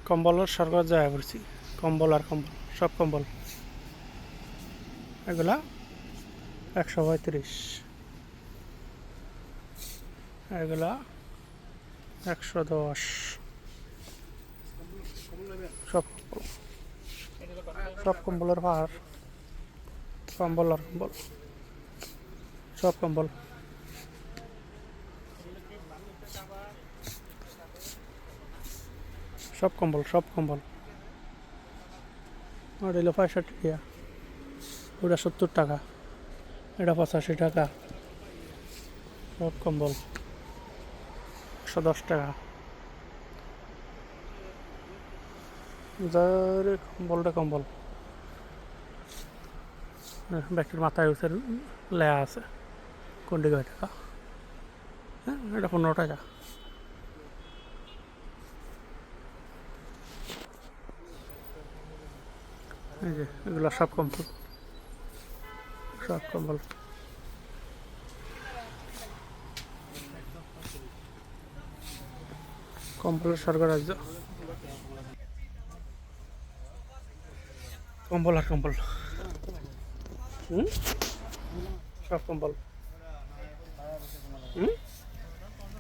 কম্বলের সরকার জায়গা করছি কম্বল আর কম্বল সব কম্বল এগুলা 135 এগুলা 110 সব সব কম্বলের পাহাড় কম্বল আর কম্বল সব কম্বল সব কম্বল সব কম্বল আর এলো 65 টাকা ওটা 70 টাকা এটা 85 টাকা সব কম্বল 110 টাকা যারে কম্বলটা কম্বল ব্যাগটির মাথায় হচ্ছে লেয়া আছে কোনটি কয় টাকা হ্যাঁ এটা 15 টাকা এই যে এগুলো সব কম্বল সব কম্বল কম্বলের স্বর্গরাজ্য কম্বল আর কম্বল সব কম্বল